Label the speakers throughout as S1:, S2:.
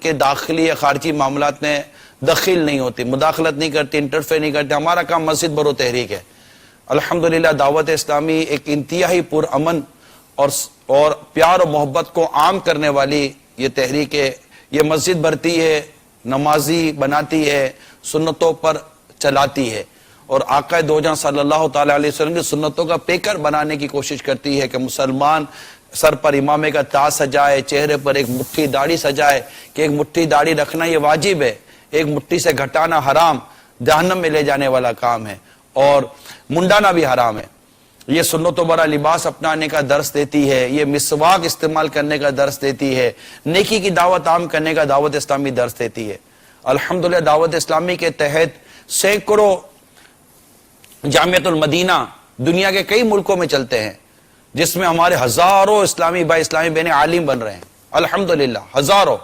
S1: کہ داخلی یا خارجی معاملات میں دخل نہیں ہوتی، مداخلت نہیں کرتی، انٹرفیئر نہیں کرتی. ہمارا کام مسجد برو تحریک ہے. الحمدللہ دعوت اسلامی ایک انتہائی پرامن اور پیار و محبت کو عام کرنے والی یہ تحریک ہے. یہ مسجد بھرتی ہے، نمازی بناتی ہے، سنتوں پر چلاتی ہے، اور آقا دو جہاں صلی اللہ تعالی علیہ وسلم کی سنتوں کا پیکر بنانے کی کوشش کرتی ہے کہ مسلمان سر پر امامے کا تاج سجائے، چہرے پر ایک مٹھی داڑھی سجائے. کہ ایک مٹھی داڑھی رکھنا یہ واجب ہے، ایک مٹھی سے گھٹانا حرام، جہنم میں لے جانے والا کام ہے، اور منڈانا بھی حرام ہے. یہ سنتوں برا لباس اپنانے کا درس دیتی ہے، یہ مسواک استعمال کرنے کا درس دیتی ہے، نیکی کی دعوت عام کرنے کا دعوت اسلامی درس دیتی ہے. الحمدللہ دعوت اسلامی کے تحت سینکڑوں جامعۃ المدینہ دنیا کے کئی ملکوں میں چلتے ہیں، جس میں ہمارے ہزاروں اسلامی بھائی اسلامی بہنیں عالم بن رہے ہیں. الحمدللہ ہزاروں،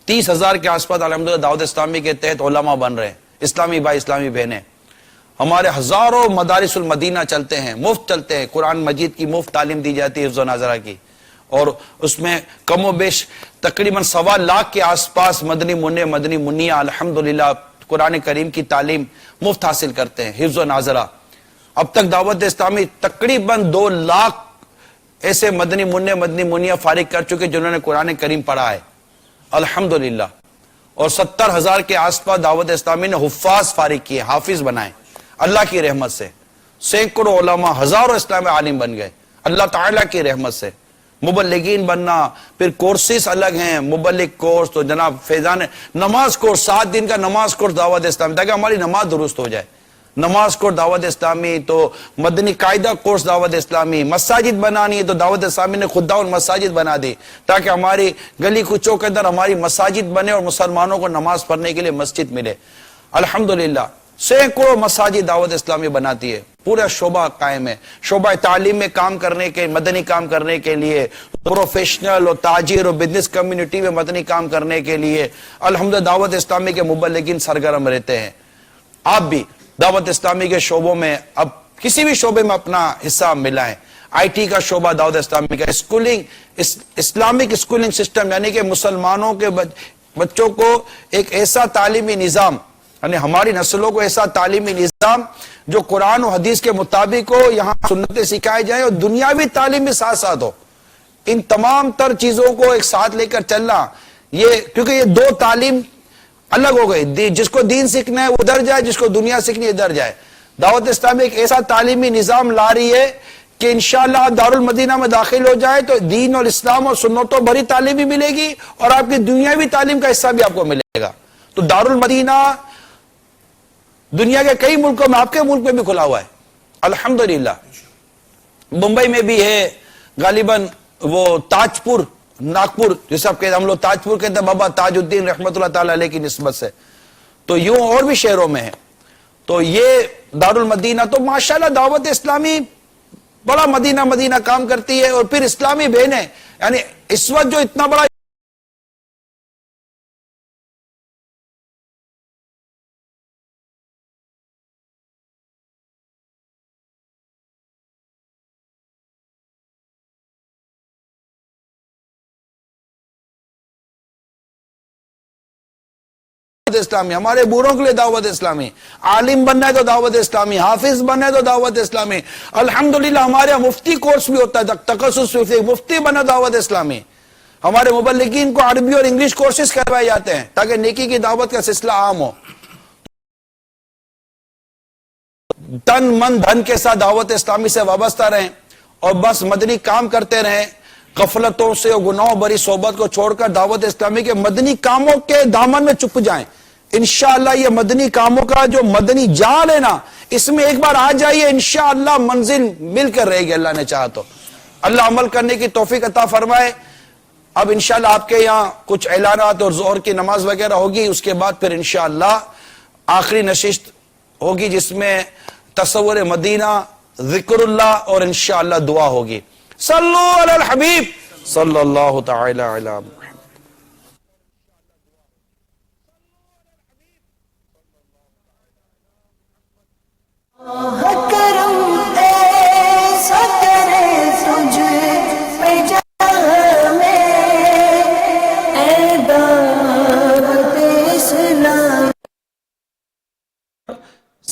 S1: 30,000 کے آس پاس الحمدللہ دعوت اسلامی کے تحت علماء بن رہے ہیں، اسلامی بھائی اسلامی بہنیں. ہمارے ہزاروں مدارس المدینہ چلتے ہیں، مفت چلتے ہیں، قرآن مجید کی مفت تعلیم دی جاتی ہے، حفظ و ناظرہ کی، اور اس میں کم و بیش تقریباً 1.25 لاکھ کے آس پاس مدنی منع مدنی منیہ الحمدللہ قرآن کریم کی تعلیم مفت حاصل کرتے ہیں، حفظ و ناظرہ. اب تک دعوت اسلامی تقریباً 2 لاکھ ایسے مدنی منع مدنی منیہ فارغ کر چکے جنہوں نے قرآن کریم پڑھا ہے الحمدللہ. اور 70,000 کے آس پاس دعوت اسلامی نے حفاظ فارغ کیے، حافظ بنائے اللہ کی رحمت سے. سینکڑوں علماء، ہزاروں اسلامی عالم بن گئے اللہ تعالیٰ کی رحمت سے. مبلغین بننا، پھر کورسز الگ ہیں، مبلغ کورس تو جناب فیضان نماز کورس، 7 دن کا نماز کورس دعوت اسلامی، تاکہ ہماری نماز درست ہو جائے. نماز کورس دعوت اسلامی، تو مدنی قاعدہ کورس دعوت اسلامی. مساجد بنانی ہے تو دعوت اسلامی نے خود داون مساجد بنا دی، تاکہ ہماری گلی کوچوں کے اندر ہماری مساجد بنے اور مسلمانوں کو نماز پڑھنے کے لیے مسجد ملے. الحمدللہ سینکڑوں مساجد دعوت اسلامی بناتی ہے، پورا شعبہ قائم ہے. شعبہ تعلیم میں کام کرنے کے، مدنی کام کرنے کے لیے، پروفیشنل اور تاجر اور بزنس کمیونٹی میں مدنی کام کرنے کے لیے الحمدللہ دعوت اسلامی کے مبلغین سرگرم رہتے ہیں. آپ بھی دعوت اسلامی کے شعبوں میں اب کسی بھی شعبے میں اپنا حصہ ملائیں. آئی ٹی کا شعبہ دعوت اسلامی کا، اسکولنگ، اسلامک اسکولنگ سسٹم، یعنی کہ مسلمانوں کے بچوں کو ایک ایسا تعلیمی نظام، یعنی ہماری نسلوں کو ایسا تعلیمی نظام جو قرآن و حدیث کے مطابق ہو، یہاں سنتیں سکھائی جائیں اور دنیاوی تعلیم بھی ساتھ ساتھ ہو. ان تمام تر چیزوں کو ایک ساتھ لے کر چلنا، یہ کیونکہ یہ 2 تعلیم الگ ہو گئی. جس کو دین سیکھنا ہے وہ ادھر جائے، جس کو دنیا سیکھنی ہے ادھر جائے. دعوت اسلامی ایک ایسا تعلیمی نظام لا رہی ہے کہ انشاءاللہ آپ دارالمدینہ میں داخل ہو جائے تو دین اور اسلام اور سنتوں بھری تعلیم بھی ملے گی، اور آپ کی دنیاوی تعلیم کا حصہ بھی آپ کو ملے گا. تو دارالمدینہ دنیا کے کئی ملکوں میں، آپ کے ملک میں بھی کھلا ہوا ہے الحمدللہ. ممبئی میں بھی ہے، غالباً وہ تاجپور، ناگپور، جسے آپ کہتے ہیں، ہم لوگ تاجپور کہتے ہیں بابا تاج الدین رحمت اللہ تعالی علیہ کی نسبت سے، تو یوں اور بھی شہروں میں ہے. تو یہ دارالمدینہ تو ماشاءاللہ دعوت اسلامی بڑا مدینہ مدینہ کام کرتی ہے. اور پھر اسلامی بہنیں، یعنی اس وقت جو اتنا بڑا اسلامی، ہمارے بوڑھوں کے لیے دعوت اسلامی، عالم بننا ہے تو دعوت اسلامی، حافظ بننا ہے تو دعوت اسلامی. الحمدللہ ہمارے یہاں مفتی کورس بھی ہوتا ہے، تخصص مفتی بنا دعوت اسلامی. ہمارے مبلغین کو عربی اور انگلش کورسز کروائے جاتے ہیں تاکہ نیکی کی دعوت کا سلسلہ عام ہو. تن من دھن کے ساتھ دعوت اسلامی سے وابستہ رہیں اور بس مدنی کام کرتے رہیں. غفلتوں سے اور گناہوں بری صحبت کو چھوڑ کر دعوت اسلامی کے مدنی کاموں کے دامن میں چھپ جائیں. انشاءاللہ یہ مدنی کاموں کا جو مدنی جال ہے نا، اس میں ایک بار آ جائیے، انشاءاللہ منزل مل کر رہے گی اللہ نے چاہا تو. اللہ عمل کرنے کی توفیق عطا فرمائے. اب انشاءاللہ آپ کے یہاں کچھ اعلانات اور ظہر کی نماز وغیرہ ہوگی، اس کے بعد پھر انشاءاللہ آخری نشست ہوگی جس میں تصور مدینہ، ذکر اللہ اور انشاءاللہ دعا ہوگی. صلو علی الحبیب صلی اللہ تعالی علی محمد.
S2: کرم ایسا کرے تجھ پہ جہاں میں اے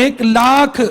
S3: 1,00,000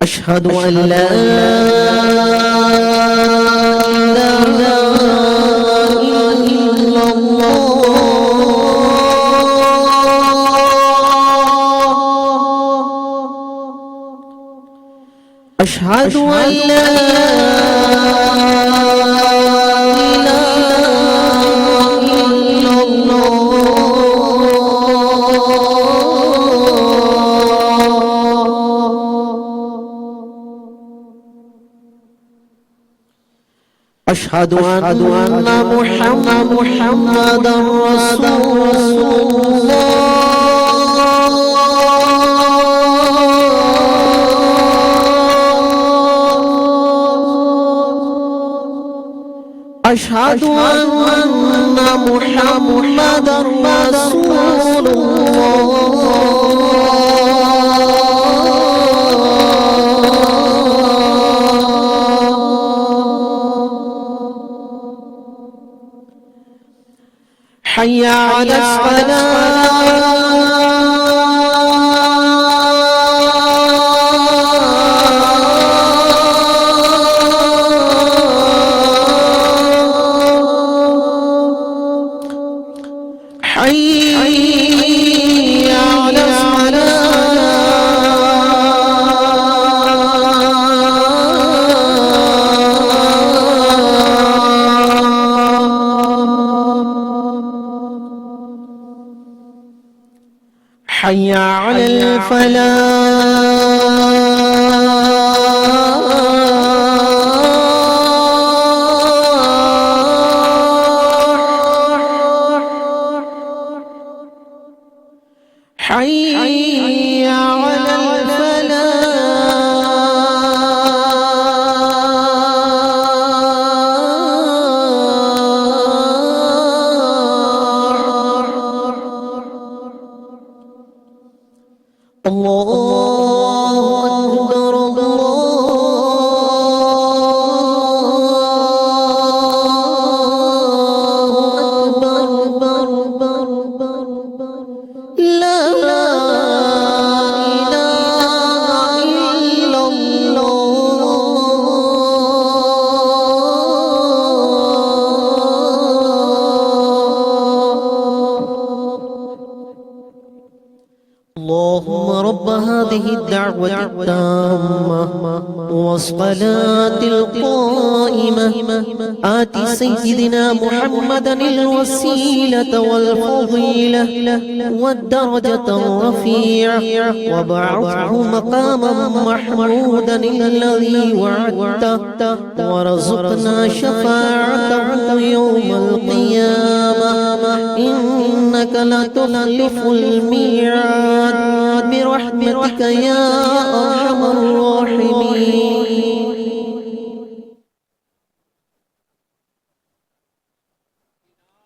S4: أشهد أن لا إله إلا الله، أشهد أن لا إله إلا الله، أشهد أن محمدا رسول الله، أشهد أن محمدا رسول حي على الصلاة، حي على حي على الفلاح، حي على الفلاح. الله أكبر، الله أكبر، لا إله إلا الله. اللهم رب هذه الدعوة التامة والصلاة القائمة، آت سيدنا محمدا الوسيلة والفضيلة والدرجة الرفيعة، وابعثه مقاما محمودا الذي وعدته، وارزقنا شفاعته يوم القيامة، إنك لا تخلف الميعاد. والعاد برحمتك يا أرحم الراحمين.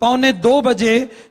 S3: 1:45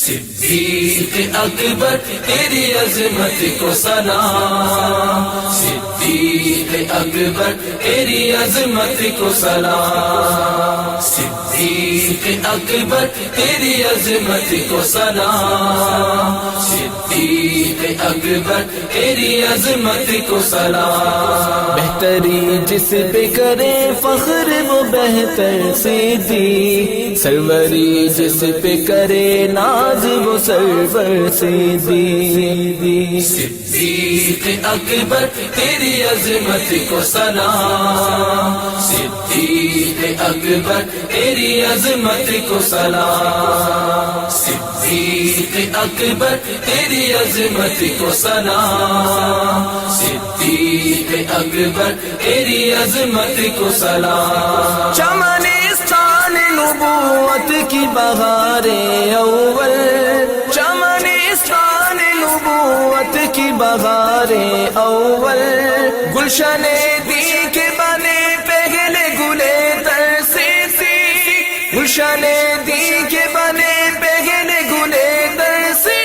S5: صدیق اکبر تیری عظمت کو سلام، صدیق اکبر تیری عظمت کو سلام، صدیق اکبر تیری عظمت کو سلام، صدیق اکبر تیری عظمت کو سلام۔
S4: بہتری جس پہ کرے فخر وہ بہتر صدیق، سروری جس پہ کرے ناز وہ سرور صدیق،
S5: صدیق اکبر تیری عظمت کو سلام، صدیق اکبر تیری عظمت کو سلام، صدیق اکبر تیری عظمت کو سلام، صدیق اکبر تیری عظمت کو سلام۔
S4: چمنستان نبوت کی بہار اول، چمنستان نبوت کی بہار اول، گلشن دی کے بنے پہلے گلے تر سے گلشن دی کے بنے پہلے گلے تر سے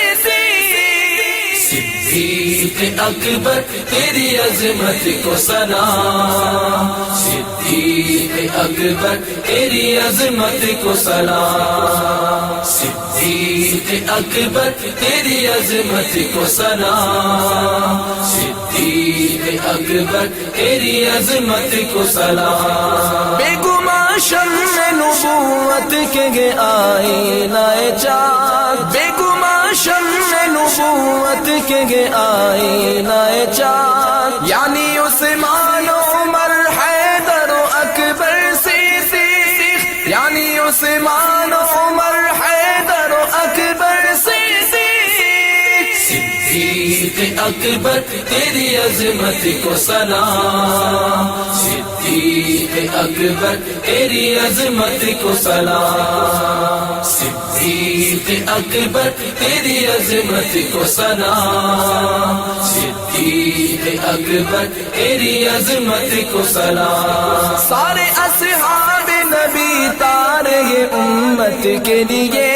S5: صدیق اکبر تیری عظمت کو سلام، صدیق اکبر تیری عظمت کو سلام، صدیق اکبر تیری عظمت کو سلام، صدیق اکبر تیری عظمت کو سلام۔
S4: بے گماں شمع نبوت کے گے آئینہ چاک، بے گماں شمع نبوت کے گے آئینہ چاک، یعنی عثمان عمر حیدر و اکبر صدیق، یعنی عثمان عمر حیدر و اکبر صدیق،
S5: صدیق اکبر تیری عظمت کو سلام، صدیق اکبر تیری عظمت کو سلام، صدیق اکبر تیری عظمت کو سلام، صدیق اکبر تیری عظمت کو سلام۔
S4: سارے اصحاب نبی تارے امت کے لیے،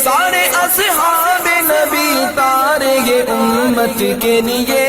S4: سارے اصحاب نبی تارے امت کے لیے،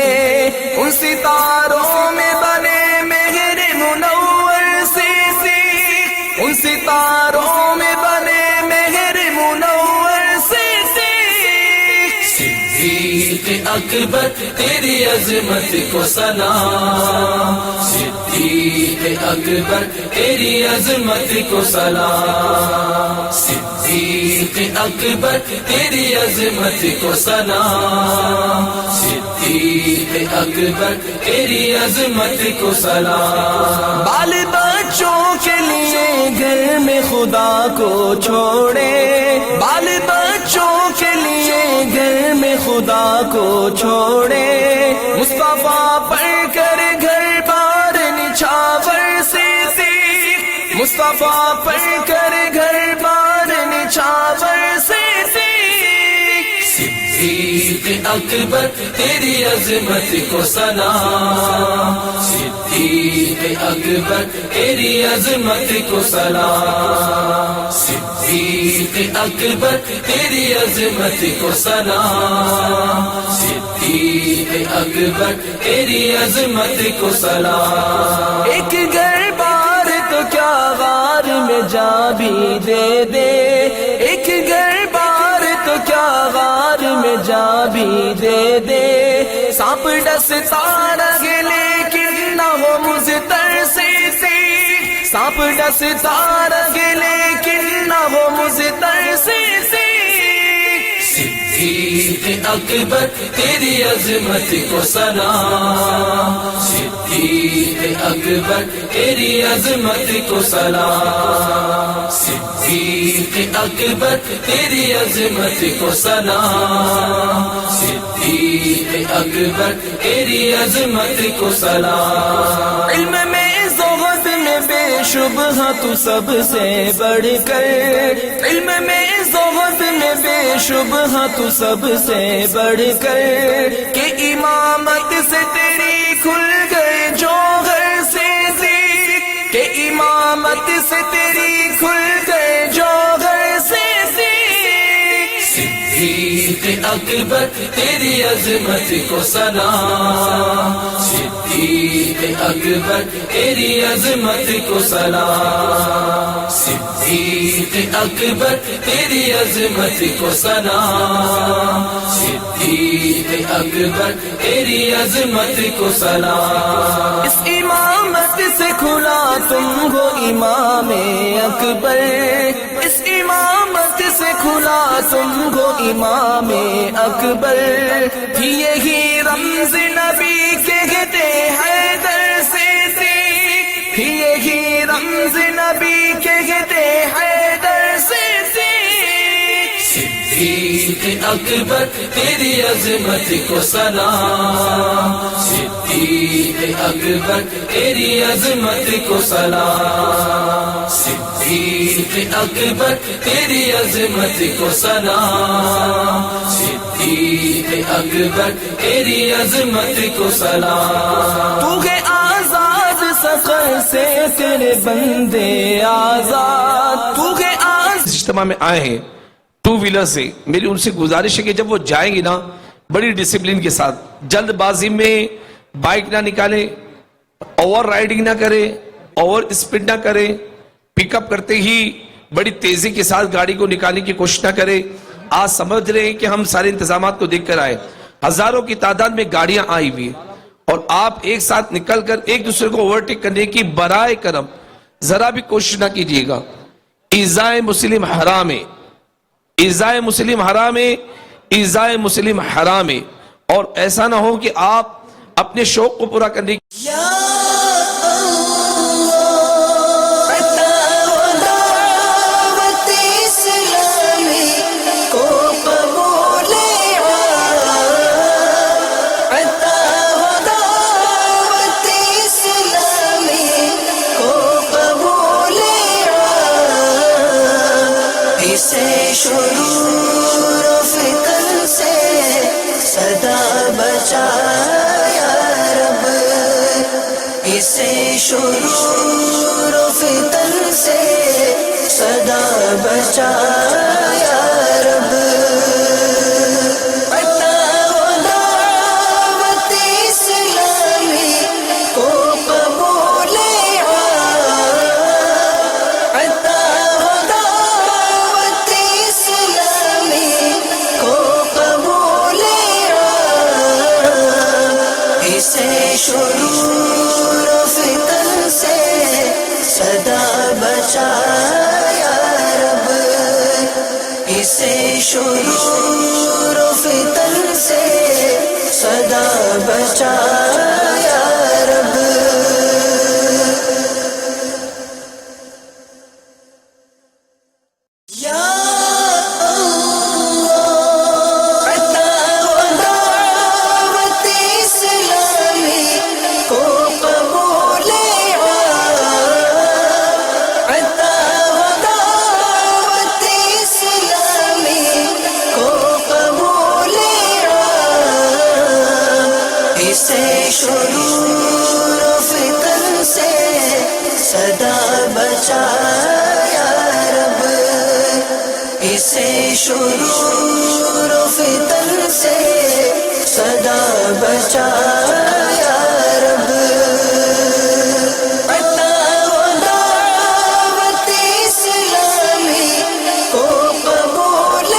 S4: ان ستاروں میں بنے مہر منور صدیق، ان ستاروں میں بنے مہر منور صدیق،
S5: صدیق اکبر تیری عظمت کو سلام، صدیق اکبر تیری عظمت کو سلام، صدیق اکبر تیری عظمت کو سلام، صدیق اکبر تیری عظمت کو سلام۔
S4: بال بچوں کے لیے گھر میں خدا کو چھوڑے، بال بچوں کے لیے گھر میں خدا کو چھوڑے، مصطفیٰ پڑھ کر گھر بار نچھاور صدیق، مصطفیٰ پڑھ کر گھر بار نچھاور صدیق،
S5: صدیق اکبر تیری عظمت کو سلام، صدیق اکبر تیری عظمت کو سلام، صدیق اکبر تیری عظمت کو سلام، صدیق اکبر تیری عظمت کو سلام۔
S4: ایک گھر بار تو کیا غار میں جا بھی دے دے، ایک گھر بار تو کیا غار میں جا بھی دے دے، سانپ ڈستا رہے لیکن نہ ہو مضطر صدیق، سانپ ڈستا رہے لیکن نہ ہو مضطر صدیق،
S5: صدیق اکبر تیری عظمت کو سلام، صدیق اکبر تیری عظمت کو سلام، صدیق اکبر تیری عظمت کو سلام، صدیق اکبر تیری عظمت کو سلام۔
S4: علم میں زہد میں بے شبہ تو سب سے بڑھ کر، علم میں زہد میں بے شبہ تو سب سے بڑھ کر، کہ امامت سے تیری کھل گئے جوہر صدیق، کہ امامت سے تیری کھل گئے جوہر صدیق،
S5: اکبر تیری عظمت کو سلام، صدیق اکبر تیری عظمت کو سلام، صدیق اکبر تیری عظمت کو سلام، صدیق اکبر تیری عظمت کو سلام۔
S4: اس امامت سے کھلا تم ہو امام اکبر، اس امامت سے کھلا تم ہو امام اکبر، بھی یہی رمز نبی کہتے حیدر صدیق، بھی یہی رمز نبی کہتے حیدر صدیق۔
S5: صدیق اکبر تیری عظمت کو سلام، صدیق اکبر تیری عظمت کو سلام، صدیق اکبر تیری عظمت کو سلام، صدیق اکبر تیری عظمت کو سلام۔
S4: تو ہے آزاد سفر سے تیرے بندے آزاد، تو ہے آزاد۔
S6: اجتماع میں آئے ہیں ٹو ویلر سے، میری ان سے گزارش ہے کہ جب وہ جائیں گے نا بڑی ڈسپلن کے ساتھ، جلد بازی میں بائک نہ نکالیں، اوور رائڈنگ نہ کریں، اوور اسپیڈ نہ کریں، پک اپ کرتے ہی بڑی تیزی کے ساتھ گاڑی کو نکالنے کی کوشش نہ کریں۔ آج سمجھ رہے ہیں کہ ہم سارے انتظامات کو دیکھ کر آئے، ہزاروں کی تعداد میں گاڑیاں آئی ہوئی ہیں، اور آپ ایک ساتھ نکل کر ایک دوسرے کو اوورٹیک کرنے کی برائے کرم ذرا بھی کوشش نہ کیجیے گا۔ ایذائے مسلم حرام ہے، ایذائے مسلم حرام ہے، ایذائے مسلم حرام ہے، اور ایسا نہ ہو کہ آپ اپنے شوق کو پورا کرنے کی
S2: یا اللہ، عطا و دعوت اسلامی کو قبول عطا و دعوت اسلامی کو قبول اسے شرور و فتن سے صدا بچا اسے شرور و فتن سے صدا بچا یا رب، عطا و دعوت اسلامی کو قبول عطا و دعوت اسلامی کو قبول اسے شرور صدا بچا یا رب، اسے شرور و فتن سے صدا بچا یا رب۔ یا اللہ، عطا و دعوت اسلامی کو قبول عطا و دعوت اسلامی کو قبول اسے شرور و فتن سے صدا بچا یا رب، اسے شرور و فتن سے صدا بچا یا رب، عطا و دعوت اسلامی کو قبول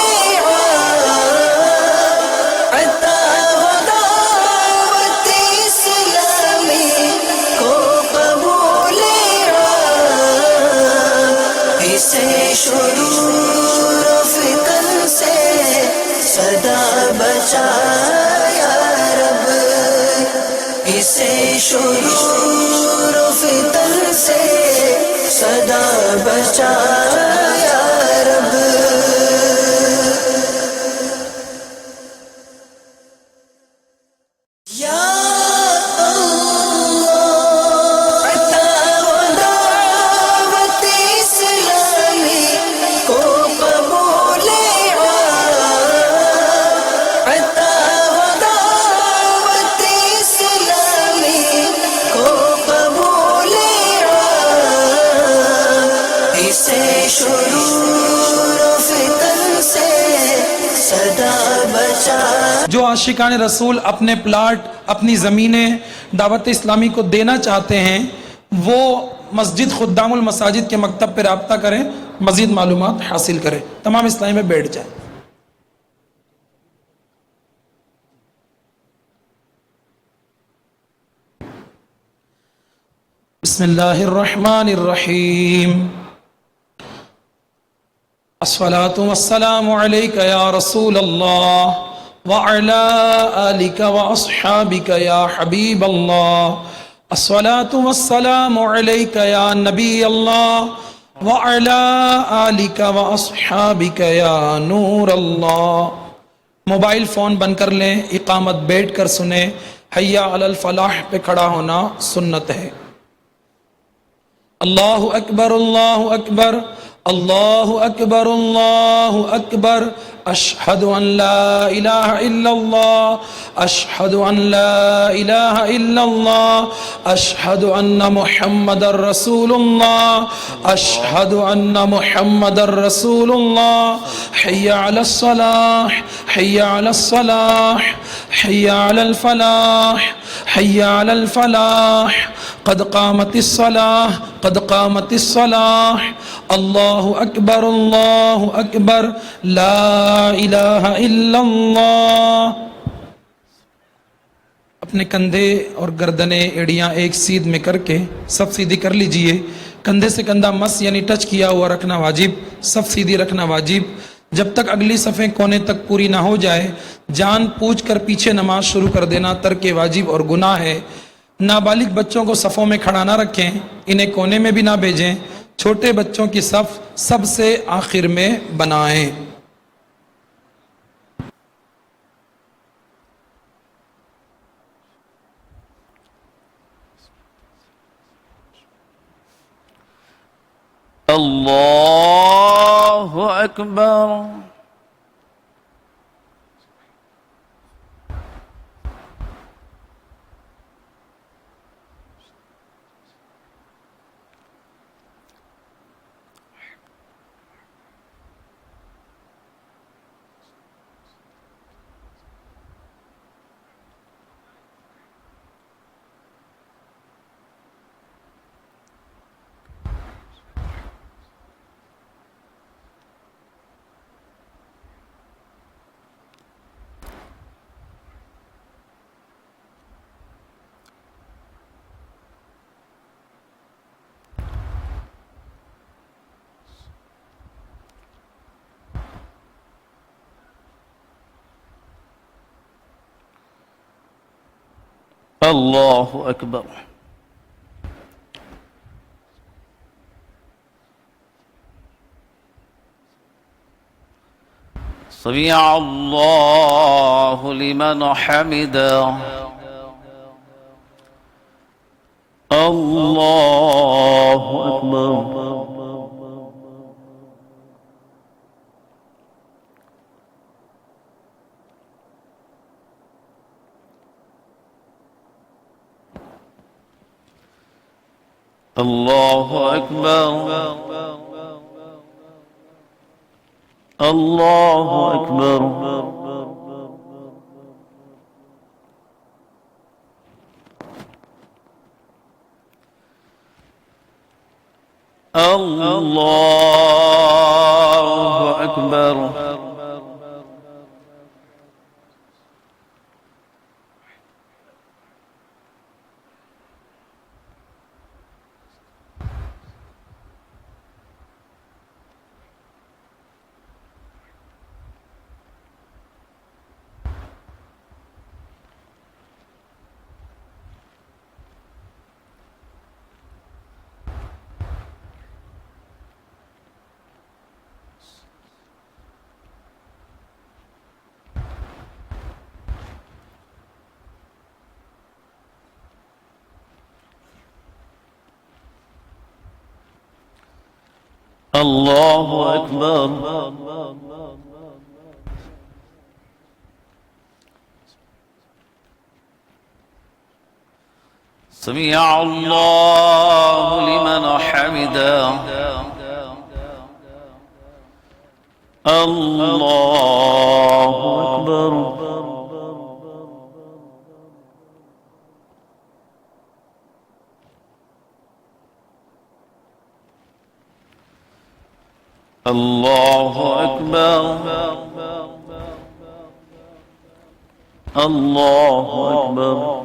S2: عطا و دعوت اسلامی کو قبول اسے شرور و فتن سے صدا بچا یا رب، اسے شرور و فتن سے صدا بچا یا رب۔ یا اللہ، عطا و دعوت اسلامی کو قبول عطا و دعوت اسلامی کو قبول اسے شروع
S3: جو عاشقان رسول اپنے پلاٹ اپنی زمینیں دعوت اسلامی کو دینا چاہتے ہیں وہ مسجد خدام المساجد کے مکتب پہ رابطہ کریں، مزید معلومات حاصل کریں۔ تمام اسلامی میں بیٹھ جائیں۔ بسم اللہ الرحمن الرحیم۔ الصلاة والسلام علیک یا رسول اللہ وعلی آلک واصحابک یا حبیب اللہ۔ الصلاة والسلام علیک یا نبی اللہ وعلی آلک واصحابک یا نور اللہ۔ موبائل فون بند کر لیں، اقامت بیٹھ کر سنیں، حی علی الفلاح پہ کھڑا ہونا سنت ہے۔ اللہ اکبر اللہ اکبر اللہ اکبر اللہ اکبر، اشہد ان لا الہ الا اللہ اشہد ان لا الہ الا اللہ اشہد ان محمد رسول اللہ اشہد ان محمد رسول اللہ۔ حی علی الصلاح حی علی الصلاح حی علی الفلاح حی علی الفلاح، قد قامت الصلاح قد قامت الصلاح، اللہ اکبر لا الہ الا اللہ۔ اپنے کندھے اور گردنیں ایڑیاں ایک سیدھ میں کر کے سب سیدھی کر لیجئے۔ کندھے سے کندھا مس یعنی ٹچ کیا ہوا رکھنا واجب، سب سیدھی رکھنا واجب۔ جب تک اگلی صفیں کونے تک پوری نہ ہو جائے جان پوچھ کر پیچھے نماز شروع کر دینا ترک واجب اور گناہ ہے۔ نابالغ بچوں کو صفوں میں کھڑا نہ رکھیں، انہیں کونے میں بھی نہ بھیجیں۔ چھوٹے بچوں کی صف سب سے آخر میں بنائیں۔
S7: اللہ اکبر۔ اللہ اکبر۔ سمع اللہ لمن حمدہ، اللہ اکبر۔ اللہ اکبر اللہ اکبر۔ اللہ اکبر۔ اللہ اکبر۔ سمع اللہ لمن حمدہ، اللہ اکبر۔ الله أكبر الله أكبر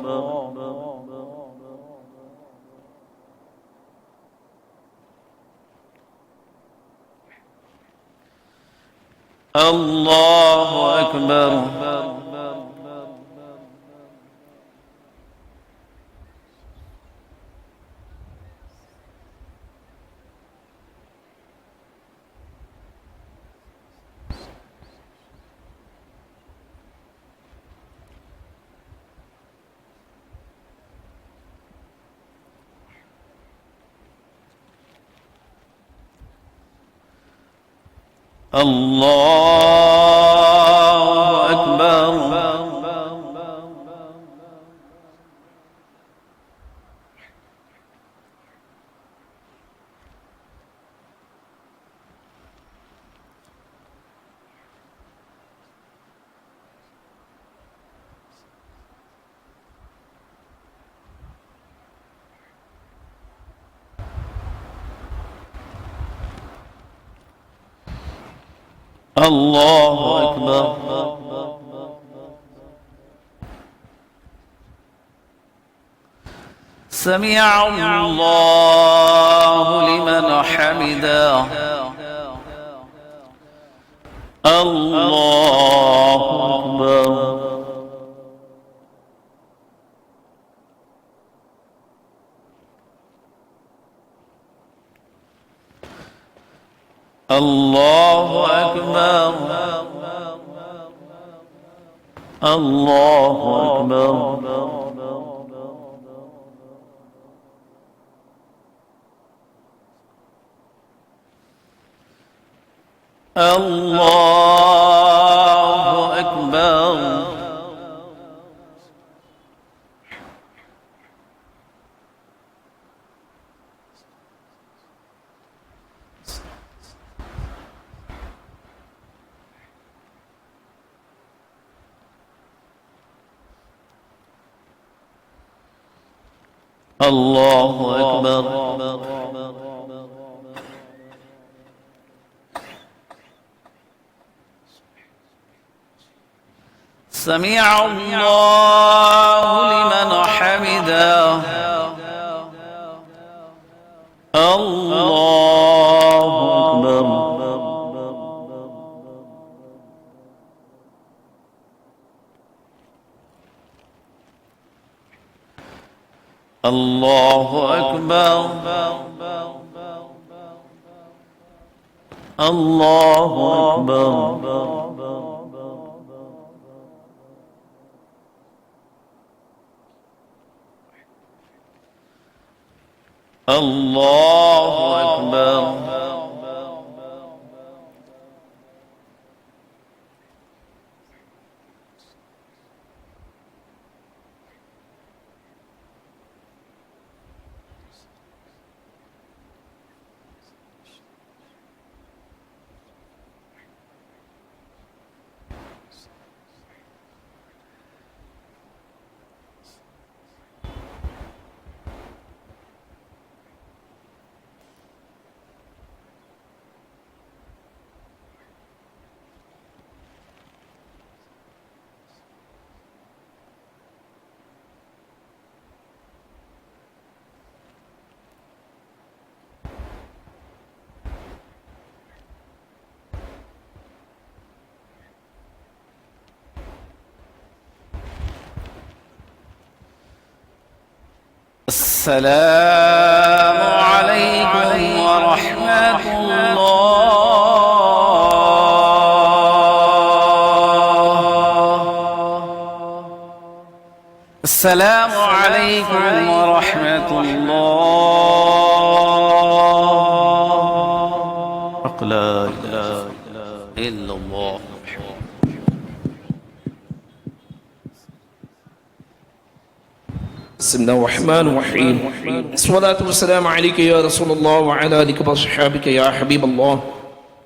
S7: الله أكبر الله أكبر الله أكبر سمع الله لمن حمده الله أكبر الله أكبر الله أكبر الله أكبر الله أكبر سمع الله لمن حمده الله أكبر الله أكبر الله أكبر الله أكبر السلام عليكم ورحمة الله السلام عليكم ورحمة الله لا إله إلا الله
S6: بسم الله الرحمن الرحيم الصلاة والسلام عليك يا رسول الله وعلى آلك وصحابك يا حبيب الله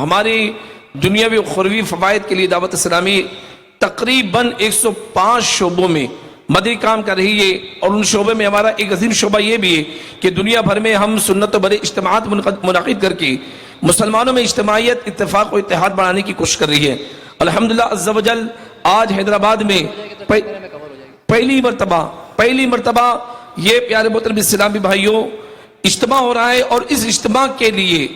S6: ہماری دنیاوی و اخروی فوائد کے لیے دعوت اسلامی تقریباً 105 شعبوں میں مدنی کام کر رہی ہے، اور ان شعبے میں ہمارا ایک عظیم شعبہ یہ بھی ہے کہ دنیا بھر میں ہم سنت و بڑے اجتماعات منعقد کر کے مسلمانوں میں اجتماعیت، اتفاق و اتحاد بڑھانے کی کوشش کر رہی ہے۔ الحمدللہ عز و جل آج حیدرآباد میں پہلی مرتبہ یہ پیارے محترم اسلامی بھائیوں اجتماع ہو رہا ہے، اور اس اجتماع کے لیے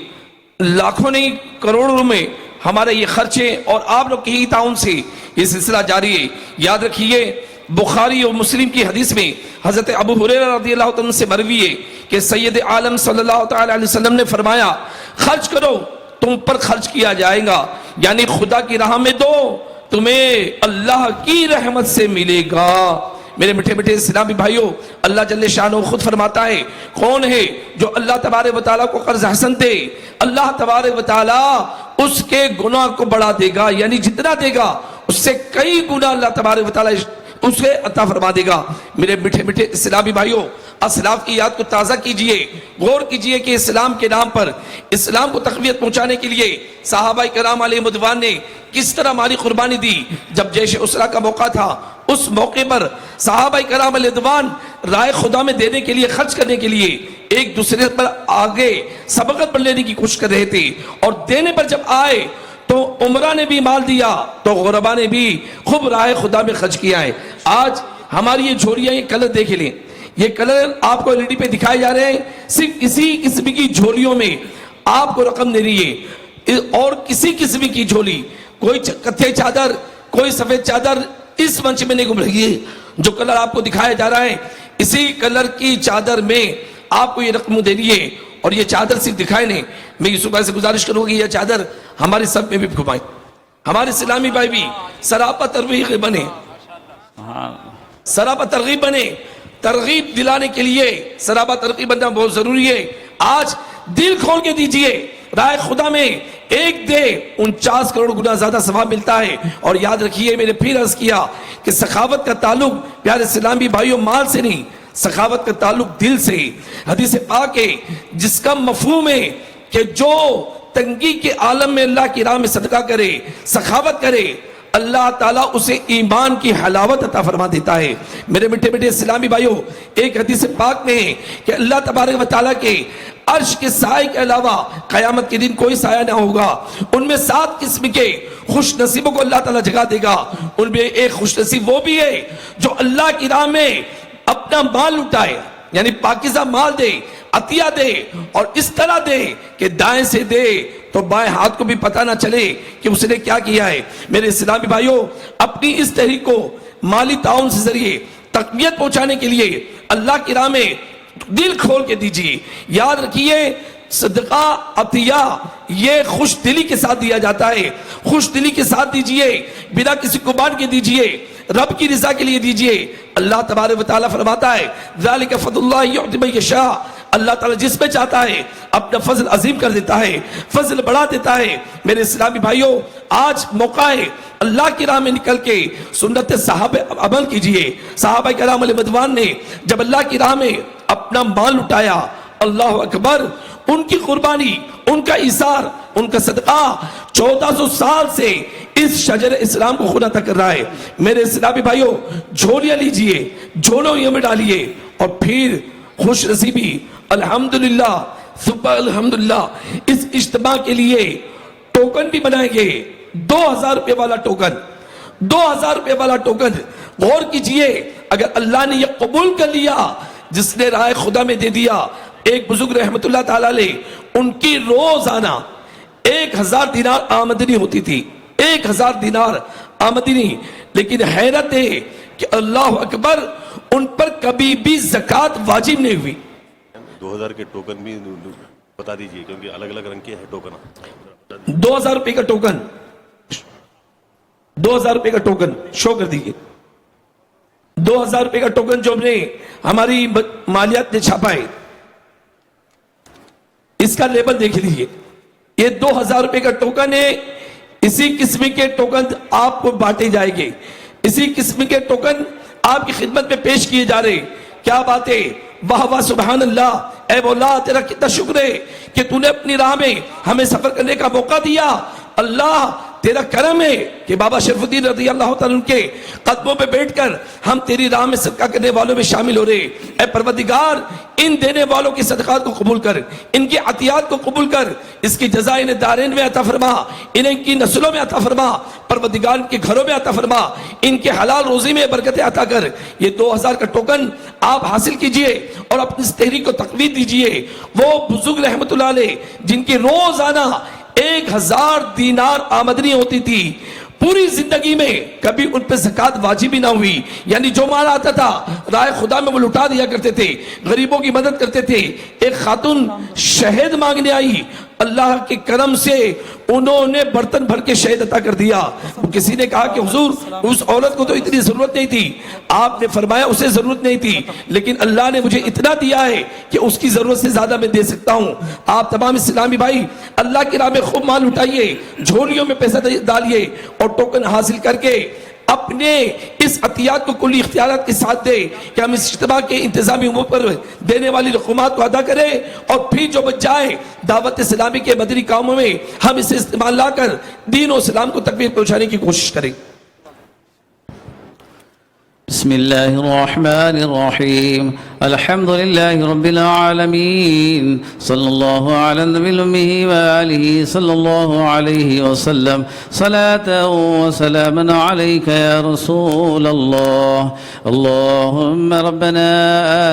S6: لاکھوں نہیں کروڑوں میں ہمارے یہ خرچے اور آپ لوگ کی تعاون سے یہ سلسلہ جاری ہے۔ یاد رکھیے بخاری اور مسلم کی حدیث میں حضرت ابو ہریرہ رضی اللہ عنہ سے مروی ہے کہ سید عالم صلی اللہ تعالی علیہ وسلم نے فرمایا خرچ کرو تم پر خرچ کیا جائے گا، یعنی خدا کی راہ میں دو تمہیں اللہ کی رحمت سے ملے گا۔ میرے میٹھے میٹھے اسلامی بھائیوں، اللہ جل شانہ خود فرماتا ہے کون ہے جو اللہ تبارک و تعالیٰ کو قرض حسن دے، اللہ تبارک و تعالیٰ اس کے گناہ کو بڑھا دے گا، یعنی جتنا دے گا اس سے کئی گنا اللہ تبارک و تعالیٰ اسے عطا فرما دے گا۔ میرے میٹھے میٹھے اسلامی بھائیوں، اسلاف کی یاد کو تازہ کیجئے، غور کیجئے کہ اسلام کے نام پر، اسلام کو تقویت پہنچانے کے لیے صحابہ کرام علیہ رضوان نے کس طرح مالی قربانی دی۔ جب جیش اسرا کا موقع تھا، اس موقع پر صحابہ کرام علیہ رضوان رائے خدا میں دینے کے لیے، خرچ کرنے کے لیے ایک دوسرے پر آگے سبقت پر لینے کی کوشش کر رہے تھے، اور دینے پر جب آئے تو عمرہ نے بھی مال دیا تو غربا نے بھی خوب راہ خدا میں خرچ کیا ہے۔ آج ہماری یہ جھولیاں، یہ کلر دیکھ لیں، یہ کلر آپ کو LED پہ دکھائے جا رہے ہیں، صرف اسی قسم کی جھولیوں میں آپ کو رقم دے رہی ہے، اور کسی قسم کی جھولی، کوئی کتھئی چادر، کوئی سفید چادر اس منچ میں نہیں گھوم رہی ہے۔ جو کلر آپ کو دکھایا جا رہا ہے اسی کلر کی چادر میں آپ کو یہ رقم دے رہی ہے، اور یہ چادر صرف دکھائے نہیں، میں یوسف بھائی سے گزارش کروں گی یہ چادر ہمارے سب میں بھی گھمائیں، ہمارے اسلامی بھائی بھی سراپا ترغیب بنے، سراپا ترغیب بنے، ترغیب دلانے کے لیے سراپا ترغیب بننا بہت ضروری ہے۔ آج دل کھول کے دیجئے، رائے خدا میں ایک دے 49 کروڑ گنا زیادہ ثواب ملتا ہے۔ اور یاد رکھیے، میں نے پھر عرض کیا کہ سخاوت کا تعلق پیارے اسلامی بھائیوں مال سے نہیں، سخاوت کا تعلق دل سے۔ حدیث پاک ہے جس کا مفہوم ہے کہ جو تنگی کے عالم میں اللہ کی راہ میں صدقہ کرے، سخاوت کرے، اللہ تعالیٰ اسے ایمان کی حلاوت عطا فرما دیتا ہے۔ میرے میٹھے میٹھے اسلامی بھائیوں، ایک حدیث پاک میں ہے کہ اللہ تبارک و تعالیٰ کے عرش کے سائے کے علاوہ قیامت کے دن کوئی سایہ نہ ہوگا۔ ان میں 7 قسم کے خوش نصیبوں کو اللہ تعالیٰ جگہ دے گا۔ ان میں ایک خوش نصیب وہ بھی ہے جو اللہ کی راہ میں اپنا مال اٹھائے، یعنی پاکیزہ مال دے، عطیہ دے، اور اس طرح دے کہ دائیں سے دے تو بائیں ہاتھ کو بھی پتہ نہ چلے کہ اس نے کیا کیا ہے۔ میرے اسلامی بھائیوں، اپنی اس تحریک کو مالی تعاون سے ذریعے تقویت پہنچانے کے لیے اللہ کی راہ میں دل کھول کے دیجیے۔ یاد رکھیے صدقہ عطیہ یہ خوش دلی کے ساتھ دیا جاتا ہے، خوش دلی کے ساتھ دیجیے، بنا کسی قربان کے دیجیے، رب کی رضا کے لیے دیجیے۔ اللہ تبارک و تعالیٰ فرماتا ہے ذالک فضل اللہ یؤتی من یشاء، اللہ تعالیٰ جس پہ چاہتا ہے اپنا فضل عظیم کر دیتا ہے، فضل بڑھا دیتا ہے۔ میرے اسلامی بھائیوں، آج موقع ہے اللہ کی راہ میں نکل کے سنت صحابہ عمل کیجئے۔ صحابہ کرام علیہ رضوان نے جب اللہ کی راہ میں اپنا مال اٹھایا، اللہ اکبر، ان کی قربانی، ان کا ایثار، ان کا صدقہ 1400 سال سے اس شجر اسلام کو خدا تک کر رہا ہے۔ میرے اسلامی بھائیوں، جھولیاں لیجئے، جھولوں میں ڈالیے، اور پھر خوش نصیبی الحمدللہ ثم الحمدللہ اس اجتماع کے لیے ٹوکن بھی بنائیں گے، 2000 روپے والا ٹوکن، 2000 روپے والا ٹوکن۔ غور کیجئے، اگر اللہ نے یہ قبول کر لیا، جس نے رائے خدا میں دے دیا، ایک بزرگ رحمت اللہ تعالیٰ علیہ، ان کی روزانہ 1000 دینار آمدنی ہوتی تھی، 1000 دینار آمدنی، لیکن حیرت ہے کہ اللہ اکبر، ان پر کبھی بھی زکوٰۃ واجب نہیں ہوئی۔
S8: 2000 کے ٹوکن بھی بتا دیجئے، کیونکہ الگ الگ رنگ کے ہے ٹوکن۔
S6: 2000 روپے کا ٹوکن، 2000 روپے کا ٹوکن شو کر دیجئے۔ 2000 روپے کا ٹوکن جو ہم نے ہماری مالیات نے چھاپا ہے، اس کا لیبل دیکھ لیجئے، یہ 2000 روپے کا ٹوکن ہے۔ اسی قسم کے ٹوکن آپ کو بانٹے جائیں گے، اسی قسم کے ٹوکن آپ کی خدمت میں پیش کیے جا رہے۔ کیا بات ہے، واہ واہ سبحان اللہ، اے مولا تیرا کتنا شکر ہے کہ تو نے اپنی راہ میں ہمیں سفر کرنے کا موقع دیا. اللہ تیرا کرم ہے کہ بابا شرف الدین رضی اللہ تعالیٰ عنہ کے قدموں پہ بیٹھ کر ہم تیری راہ میں صدقہ کرنے والوں میں شامل ہو رہے. اے پروردگار ان دینے والوں کی صدقات کو قبول کر, ان کی عطیات کو قبول کر, اس کی جزا انہیں دارین میں عطا فرما, انہیں کی نسلوں میں عطا فرما, پروردگار ان کے گھروں میں عطا فرما, ان کے حلال روزی میں برکتیں عطا کر. یہ 2000 کا ٹوکن آپ حاصل کیجئے اور اپنی اس تحریک کو تقویت دیجئے. وہ بزرگ رحمت اللہ علیہ جن کی روزانہ 1000 دینار آمدنی ہوتی تھی, پوری زندگی میں کبھی ان پہ زکوٰۃ واجب ہی نہ ہوئی, یعنی جو مال آتا تھا رائے خدا میں وہ لٹا دیا کرتے تھے, غریبوں کی مدد کرتے تھے. ایک خاتون شہد مانگنے آئی, اللہ کے کرم سے انہوں نے برتن بھر کے شہد عطا کر دیا. کسی نے کہا کہ حضور اس عورت کو تو اتنی ضرورت نہیں تھی. آپ نے فرمایا اسے ضرورت نہیں تھی, لیکن اللہ نے مجھے اتنا دیا ہے کہ اس کی ضرورت سے زیادہ میں دے سکتا ہوں. آپ تمام اسلامی بھائی اللہ کی راہ میں خوب مال اٹھائیے, جھولیوں میں پیسہ ڈالیے اور ٹوکن حاصل کر کے اپنے اس عطیات کو کلی اختیارات کے ساتھ دے کہ ہم اس اجتماع کے انتظامی امور پر دینے والی رقومات کو ادا کریں, اور پھر جو بچ جائے دعوت اسلامی کے مدنی کاموں میں ہم اسے استعمال لا کر دین و اسلام کو تقویت پہنچانے کی کوشش کریں.
S7: بسم الله الرحمن الرحيم الحمد لله رب العالمين صلى الله على النبي الأمي وآله صلى الله عليه وسلم صلاة وسلاما عليك يا رسول الله. اللهم ربنا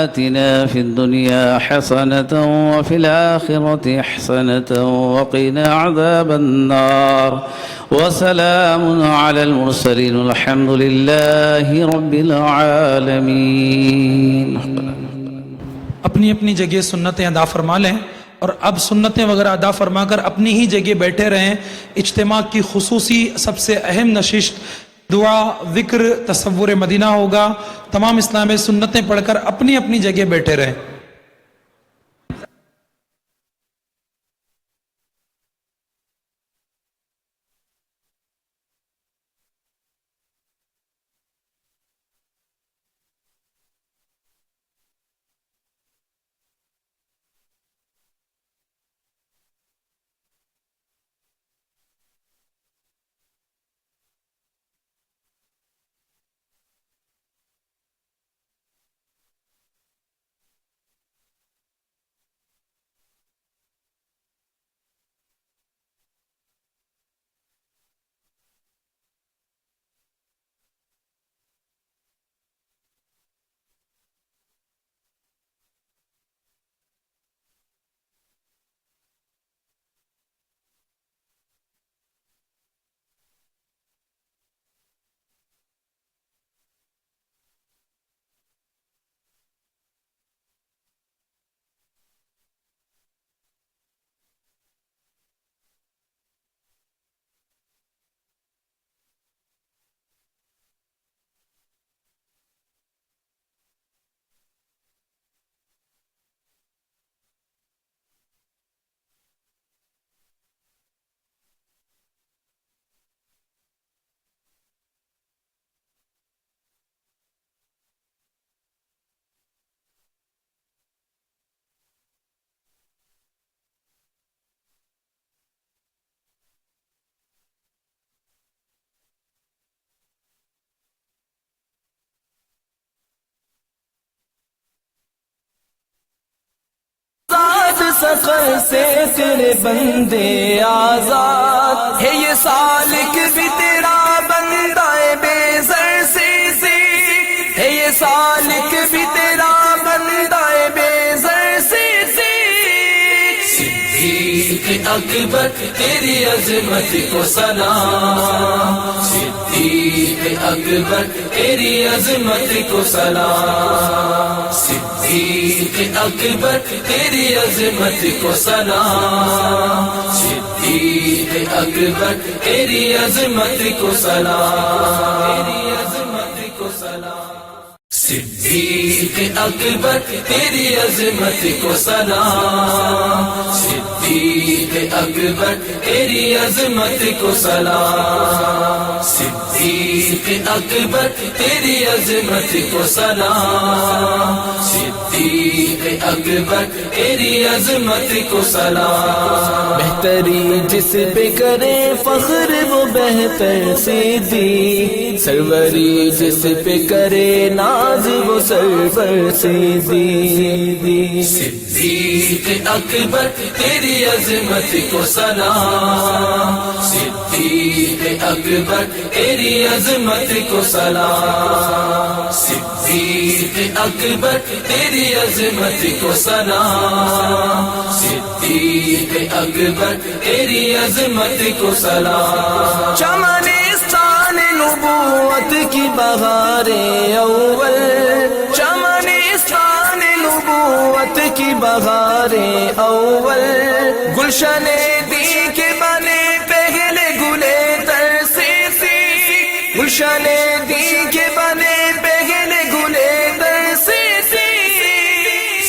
S7: آتنا في الدنيا حسنة وفي الآخرة حسنة وقنا عذاب النار. وسلام على المرسلين والحمد لله رب العالمین.
S3: اپنی اپنی جگہ سنتیں ادا فرما لیں, اور اب سنتیں وغیرہ ادا فرما کر اپنی ہی جگہ بیٹھے رہیں. اجتماع کی خصوصی سب سے اہم نشست دعا, ذکر, تصور مدینہ ہوگا. تمام اسلامی سنتیں پڑھ کر اپنی اپنی جگہ بیٹھے رہیں.
S4: سفر سے تیرے بندے آزاد ہے, یہ سالک بھی تیرا بندہ بے زر سے ہے, یہ سالک بھی تیرا بندہ بے زر سے.
S5: صدیق اکبر تیری عظمت کو سلام, صدیق اکبر تیری عظمت کو سلام, صدیق اکبر تیری عظمت کو سلام, صدیق اکبر تیری عظمت کو سلام, تیری عظمت کو سلام. صدیق اکبر تیری عظمت کو سلام, صدیق اکبر تیری عظمت کو سلام, صدیق اکبر تیری عظمت کو سلام, صدیق اکبر تیری عظمت کو سلام
S4: بہتری جس پہ کرے فخر وہ بہتر سیدھی سروری جس پہ کرے ناز وہ سرور سیدھی
S5: صدیق اکبر تیری عظمت کو سلام صدیق اکبر تیری عظمت کو سلام صدیق اکبر تیری عظمت کو سلام صدیق اکبر تیری عظمت کو سلام
S4: چمنستان نبوت کی بہار اول چمنستان نبوت کی بہار اول گلشن دی کے بنے پہلے گلے ترسیسی گلشن دی کے بنے پہلے گلے ترسیسی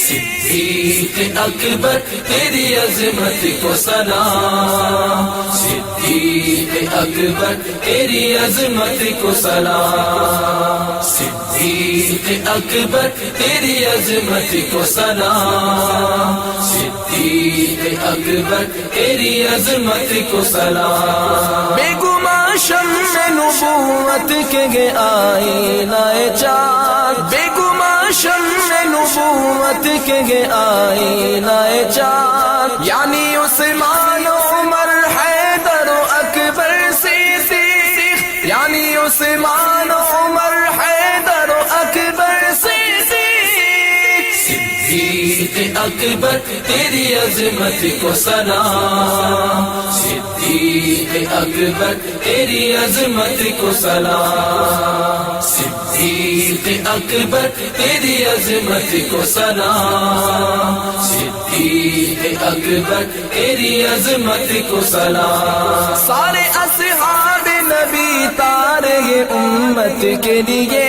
S5: صدیق اکبر تیری عظمت کو سلام صدیق اکبر تیری عظمت کو سلام صدیق اکبر تیری عظمت کو سلام صدیق اکبر تیری عظمت کو سلام
S4: بے گما شمع نبوت کے گے آئینہ چاک بے گما شمع نبوت کے گے آئینہ چاک یعنی عثمان عمر حیدر و اکبر صدیق یعنی عثمان عمر حیدر و اکبر صدیق
S5: صدیق اکبر تیری عظمت کو سلام صدیق اکبر تیری عظمت کو سلام صدیق اکبر تیری عظمت کو سلام صدیق اکبر تیری عظمت کو سلام
S4: سارے اصحاب نبی تارے امت کے لیے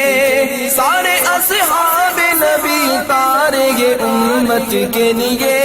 S4: سارے اصحاب نبی تارے امت کے لیے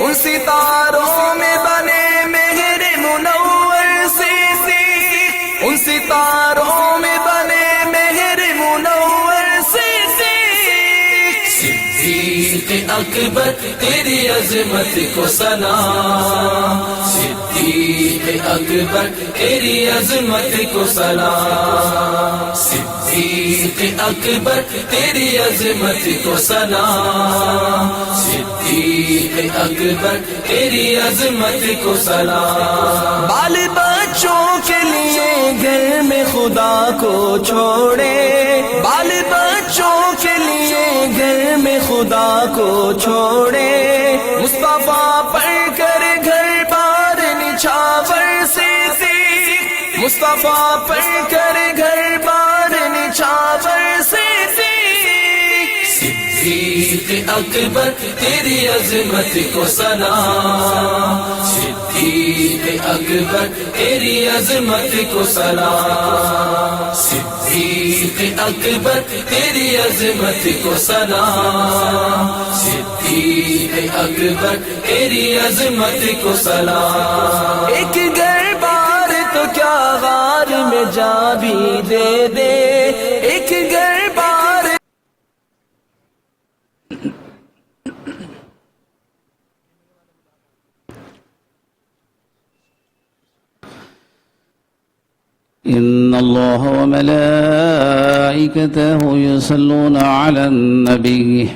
S4: ان ستاروں میں بنے مہر منور صدیق ان ستاروں میں بنے مہر منور صدیق
S5: صدیق اکبر تیری عظمت کو سلام صدیق اکبر تیری عظمت کو سلام صدیق اکبر تیری عظمت کو سلام صدیق اکبر تیری عظمت کو سلام
S4: بال بچوں کے لیے گھر میں خدا کو چھوڑے بال بچوں کے لیے گھر میں خدا کو چھوڑے مصطفیٰ پڑھ کر گھر بار نچھاور صدیق مصطفیٰ پڑھ کر گھر بار نچھاور صدیق
S5: صدیق اکبر تیری عظمت کو سلام صدیق اکبر تیری عظمت کو سلام صدیق اکبر تیری عظمت کو سلام صدیق اکبر تیری عظمت کو سلام
S4: ایک گھر بار تو کیا غار میں جا بھی دے دے ایک گھر بار
S7: إن الله وملائكته يصلون على النبي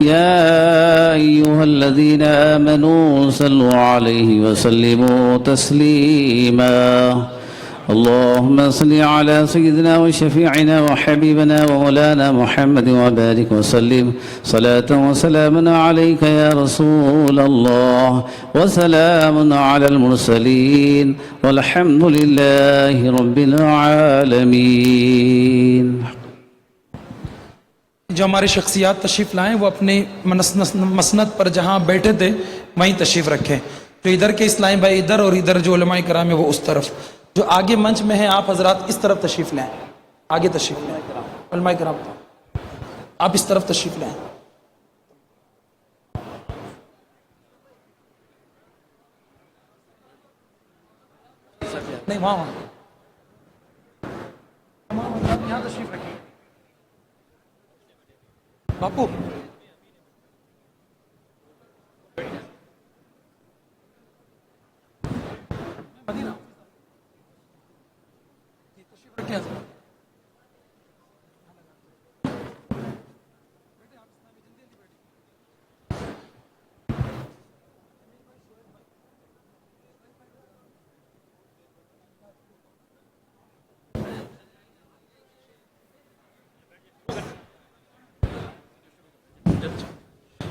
S7: يا أيها الذين آمنوا صلوا عليه وسلموا تسليما اللهم صل على سيدنا وشفيعنا وحبيبنا ومولانا محمد وبارك وسلم صلاة وسلاما عليك يا رسول الله وسلام على المرسلين والحمد لله رب العالمين.
S3: جو ہماری شخصیات تشریف لائیں وہ اپنی مسند پر جہاں بیٹھے تھے وہیں تشریف رکھیں. جو ادھر کے اسلام بھائی ادھر اور ادھر جو علماء کرام ہیں وہ اس طرف. جو آگے منچ میں ہیں آپ حضرات اس طرف تشریف لیں. آگے تشریف لیں علماء کرام آپ اس طرف تشریف لیں. نہیں وہاں یہاں تشریف رکھیں باپو.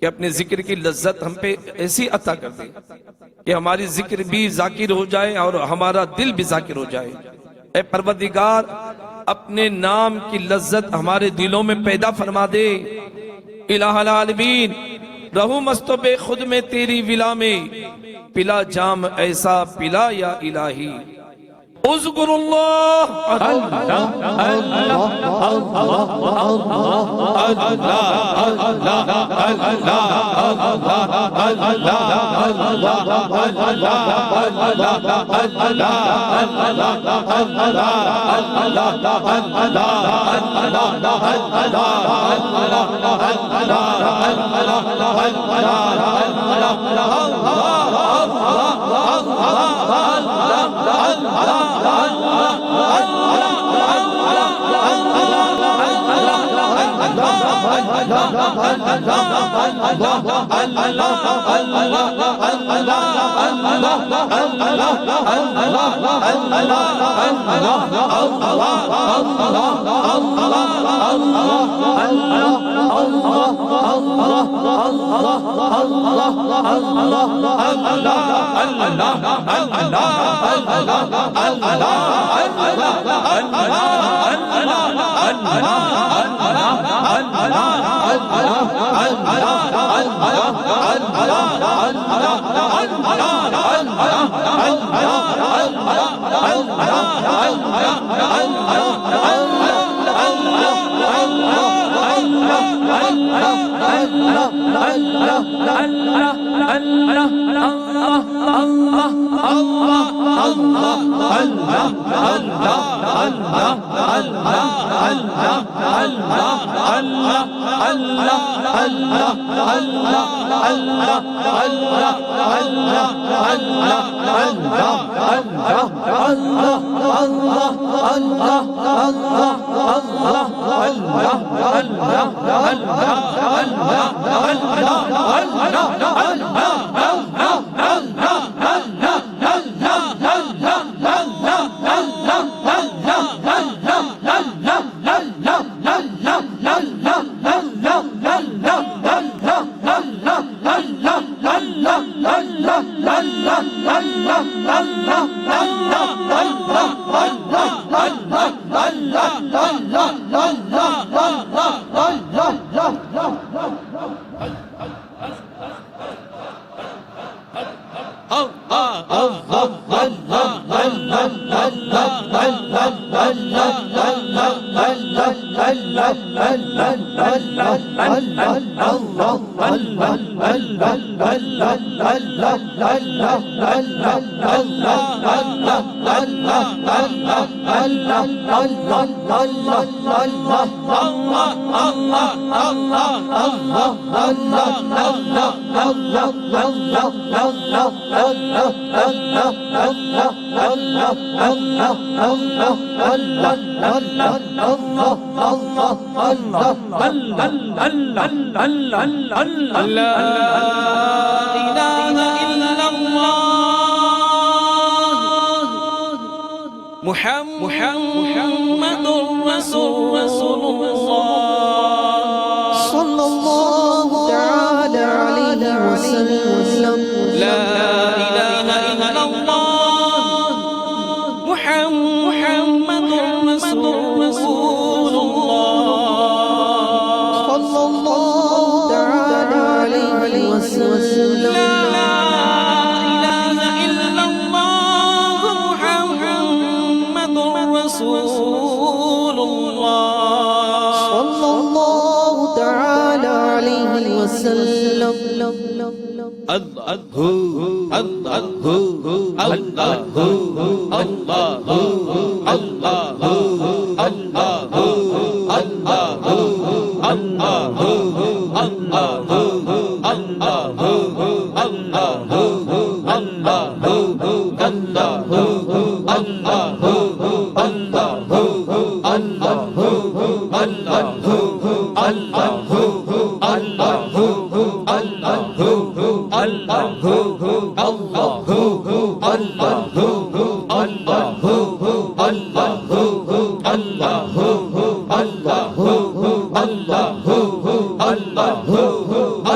S6: کہ اپنے ذکر کی لذت ہم پہ ایسی عطا کر دے کہ ہماری ذکر بھی ذاکر ہو جائے اور ہمارا دل بھی ذاکر ہو جائے۔ اے پروردگار اپنے نام کی لذت ہمارے دلوں میں پیدا فرما دے۔ الہ العالمین رہو مست و بے خود میں تیری ولا میں، پلا جام ایسا پلا یا الہی۔ اذکر محمد رسول الله
S2: صلى الله تعالى عليه وسلم
S6: لا إله إلا الله محمد رسول الله
S2: صلى الله تعالى عليه وسلم
S6: لا إله إلا الله محمد رسول الله
S2: صلى الله تعالى عليه وسلم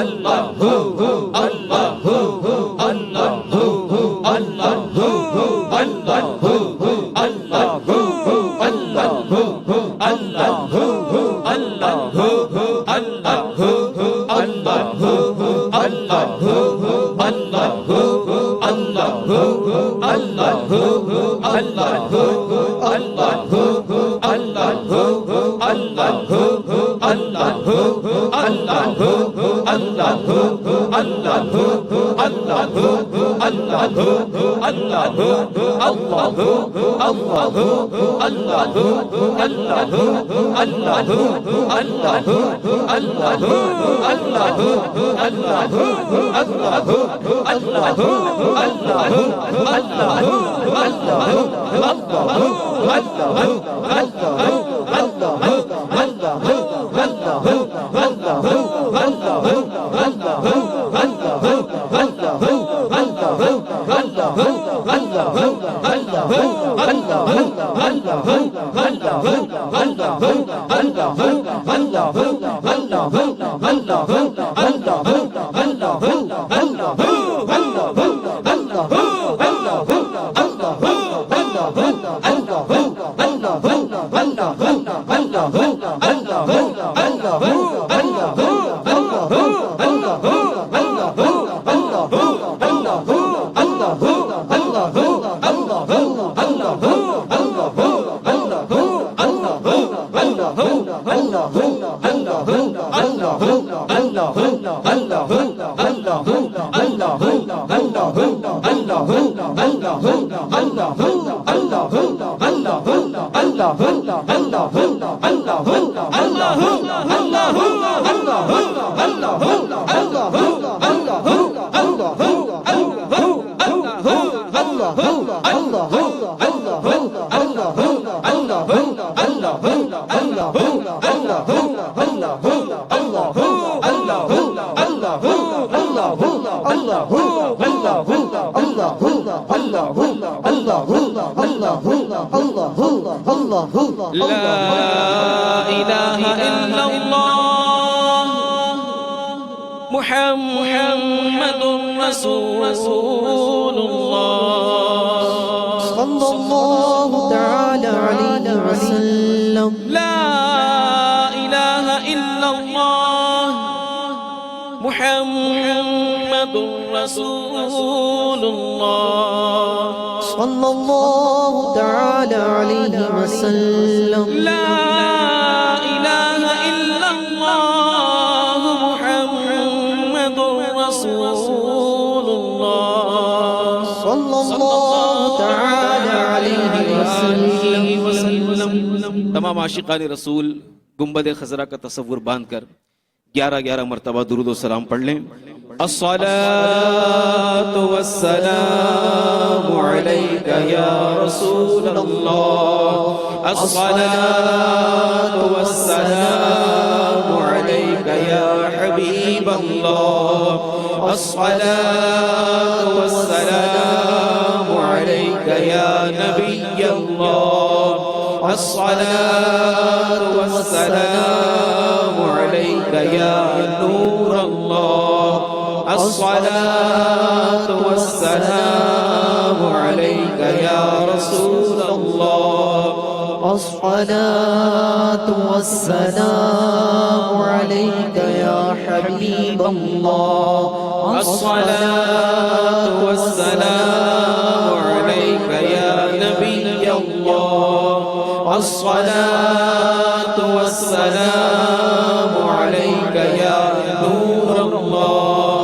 S6: اللہ
S9: محمد رسول الله
S2: صلى الله تعالى عليه وسلم
S9: لا إله إلا الله محمد رسول الله
S2: صلى الله تعالى عليه وسلم
S9: لا إله إلا الله محمد رسول الله
S2: صلى الله تعالى عليه وسلم
S9: تمام عاشقان رسول گنبد خضرا کا تصور باندھ کر 11 مرتبہ درود و سلام پڑھ لیں. الصلاة والسلام عليك يا رسول الله الصلاة والسلام عليك يا حبيب الله الصلاة والسلام عليك يا نبي الله الصلاة والسلام عليك يا نور الله الصلاة والسلام عليك يا رسول الله
S2: الصلاة والسلام عليك يا حبيب الله
S9: الصلاة والسلام عليك يا نبي الله الصلاة والسلام عليك يا نور الله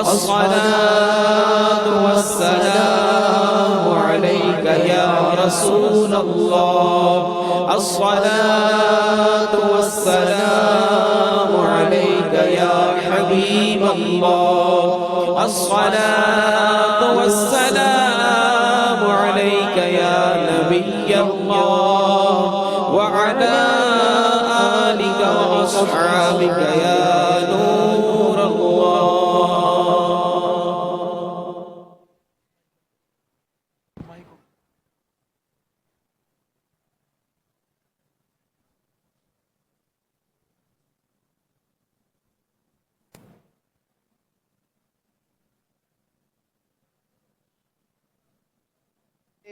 S9: الصلاة والسلام عليك يا رسول الله الصلاة والسلام عليك يا حبيب الله الصلاة والسلام عليك يا نبي الله وعلى آلك وأصحابك يا نور الله.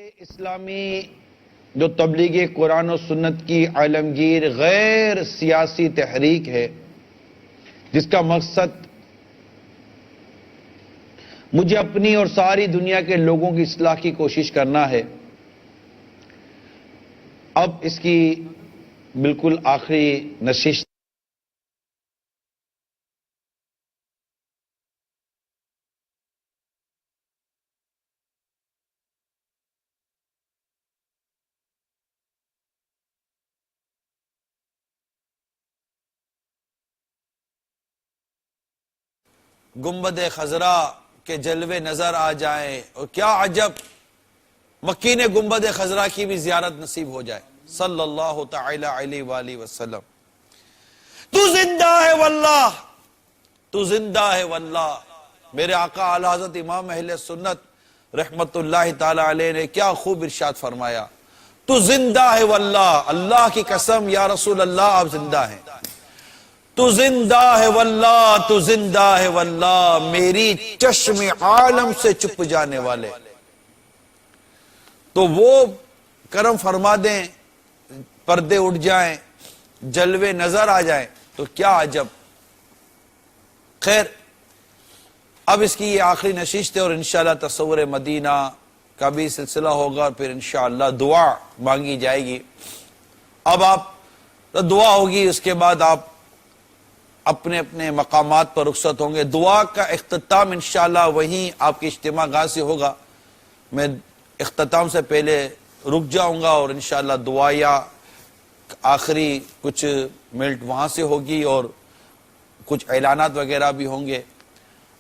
S1: اسلامی جو تبلیغ قرآن و سنت کی عالمگیر غیر سیاسی تحریک ہے، جس کا مقصد مجھے اپنی اور ساری دنیا کے لوگوں کی اصلاح کی کوشش کرنا ہے، اب اس کی بالکل آخری نشست گنبد خضرا کے جلوے نظر آ جائیں، اور کیا عجب مکین گنبد خضرا کی بھی زیارت نصیب ہو جائے صلی اللہ تعالی علیہ وآلہ وسلم۔ تو زندہ ہے واللہ، تو زندہ ہے واللہ۔ میرے آقا اعلی حضرت امام اہل سنت رحمت اللہ تعالی علیہ نے کیا خوب ارشاد فرمایا، تو زندہ ہے واللہ، اللہ کی قسم یا رسول اللہ آپ زندہ ہیں، تو زندہ ہے واللہ، تو زندہ ہے واللہ، میری چشم عالم سے چھپ جانے والے۔ تو وہ کرم فرما دیں، پردے اٹھ جائیں، جلوے نظر آ جائیں تو کیا عجب۔ خیر، اب اس کی یہ آخری نشست ہے اور انشاءاللہ تصور مدینہ کا بھی سلسلہ ہوگا اور پھر انشاءاللہ دعا مانگی جائے گی۔ اب آپ دعا ہوگی، اس کے بعد آپ اپنے اپنے مقامات پر رخصت ہوں گے۔ دعا کا اختتام انشاءاللہ وہیں آپ کی اجتماع گاہ سے ہوگا۔ میں اختتام سے پہلے رک جاؤں گا اور انشاءاللہ دعا یا آخری کچھ منٹ وہاں سے ہوگی اور کچھ اعلانات وغیرہ بھی ہوں گے،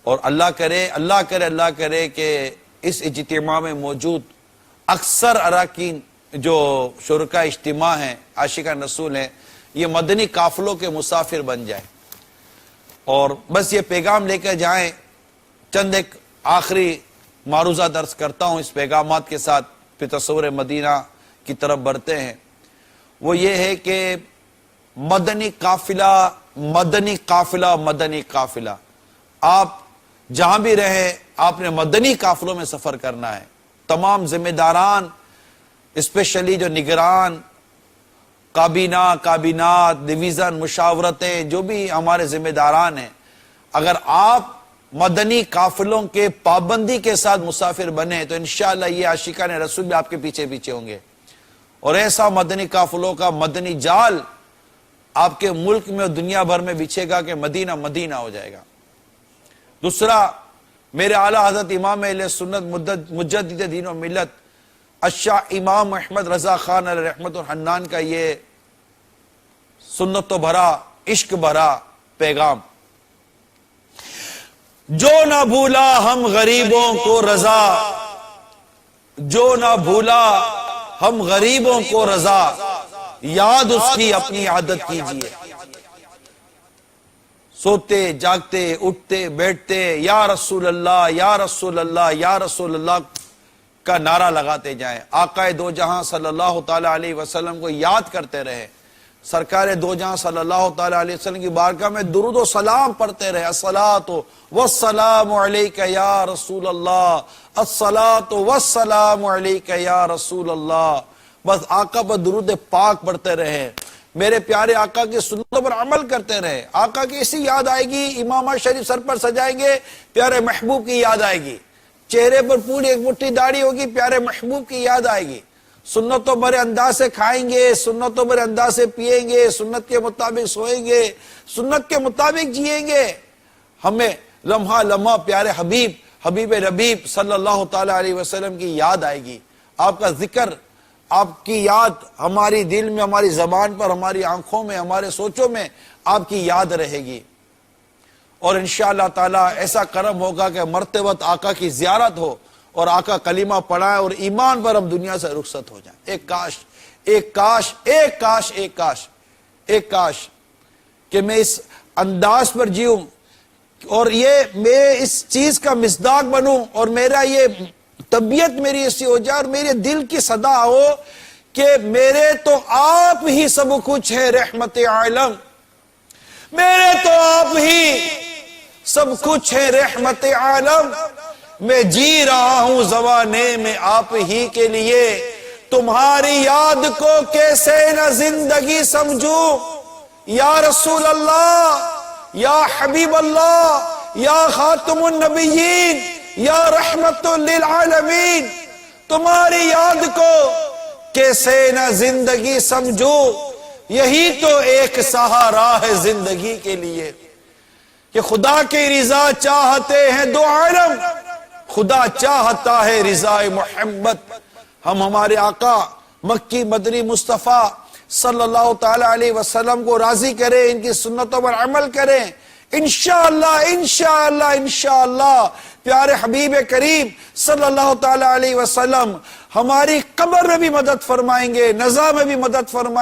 S1: اور اللہ کرے کہ اس اجتماع میں موجود اکثر اراکین جو شرکاء اجتماع ہیں، عاشقان رسول ہیں، یہ مدنی قافلوں کے مسافر بن جائیں اور بس یہ پیغام لے کر جائیں۔ چند ایک آخری معروضہ درس کرتا ہوں اس پیغامات کے ساتھ، پھر تصور مدینہ کی طرف بڑھتے ہیں۔ وہ یہ ہے کہ مدنی قافلہ، مدنی قافلہ، مدنی قافلہ۔ آپ جہاں بھی رہیں آپ نے مدنی قافلوں میں سفر کرنا ہے۔ تمام ذمہ داران، اسپیشلی جو نگران، کابینات، ڈویژن، مشاورتیں، جو بھی ہمارے ذمہ داران ہیں، اگر آپ مدنی قافلوں کے پابندی کے ساتھ مسافر بنے تو انشاءاللہ یہ عاشقان رسول بھی آپ کے پیچھے پیچھے ہوں گے، اور ایسا مدنی قافلوں کا مدنی جال آپ کے ملک میں اور دنیا بھر میں بچھے گا کہ مدینہ مدینہ ہو جائے گا۔ دوسرا، میرے اعلیٰ حضرت امام اہل سنت مجدد دین و ملت الشاہ امام احمد رضا خان علیہ رحمت الحنان کا یہ سنت و بھرا، عشق بھرا پیغام، جو نہ بھولا ہم غریبوں کو رضا، جو نہ بھولا ہم غریبوں کو رضا، یاد اس کی اپنی عادت کیجئے۔ سوتے جاگتے اٹھتے بیٹھتے یا رسول اللہ یا رسول اللہ یا رسول اللہ کا نعرہ لگاتے جائیں۔ آقا دو جہاں صلی اللہ تعالی علیہ وسلم کو یاد کرتے رہے، سرکار دو جہاں صلی اللہ تعالی علیہ وسلم کی بارگاہ میں درود و سلام پڑھتے رہے، الصلاۃ والسلام علیک یا رسول اللہ، الصلاۃ والسلام علیک یا رسول اللہ۔ بس آقا پر درود پاک پڑھتے رہے، میرے پیارے آقا کی سنتوں پر عمل کرتے رہے۔ آقا کی ایسی یاد آئے گی، امامہ شریف سر پر سجائیں گے، پیارے محبوب کی یاد آئے گی، چہرے پر پوری ایک مٹھی داڑھی ہوگی، پیارے محبوب کی یاد آئے گی، سنتوں بھرے انداز سے کھائیں گے، سنتوں بھرے انداز سے پیئیں گے، سنت کے مطابق سوئیں گے، سنت کے مطابق جیئیں گے۔ ہمیں لمحہ لمحہ پیارے حبیب ربیب صلی اللہ تعالی علیہ وسلم کی یاد آئے گی، آپ کا ذکر، آپ کی یاد ہماری دل میں، ہماری زبان پر، ہماری آنکھوں میں، ہمارے سوچوں میں آپ کی یاد رہے گی، اور انشاءاللہ تعالی ایسا کرم ہوگا کہ مرتبت آقا کی زیارت ہو اور آقا کلمہ پڑھائیں اور ایمان پر ہم دنیا سے رخصت ہو جائیں۔ ایک کاش، ایک کاش، ایک کاش، ایک کاش، ایک کاش کہ میں اس انداز پر جیوں اور میں اس چیز کا مصداق بنوں اور میرا یہ طبیعت میری ایسی ہو جائے اور میرے دل کی صدا ہو کہ میرے تو آپ ہی سب کچھ ہے رحمت عالم، میرے تو آپ ہی سب کچھ ہے رحمت عالم، میں جی رہا ہوں زمانے میں آپ ہی کے لیے، تمہاری یاد کو کیسے نہ زندگی سمجھوں، یا رسول اللہ، یا حبیب اللہ، یا خاتم النبیین، یا رحمت للعالمین، تمہاری یاد کو کیسے نہ زندگی سمجھوں، یہی تو ایک سہارا ہے زندگی کے لیے، کہ خدا کی رضا چاہتے ہیں دو عالم، خدا چاہتا ہے رضا محمد۔ ہم ہمارے آقا مکی مدنی مصطفیٰ صلی اللہ تعالی علیہ وسلم کو راضی کریں، ان کی سنتوں پر عمل کریں، انشاءاللہ انشاءاللہ انشاءاللہ پیارے حبیب کریم صلی اللہ تعالی علیہ وسلم ہماری قبر میں بھی مدد فرمائیں گے، نزا میں بھی مدد فرمائیں گے۔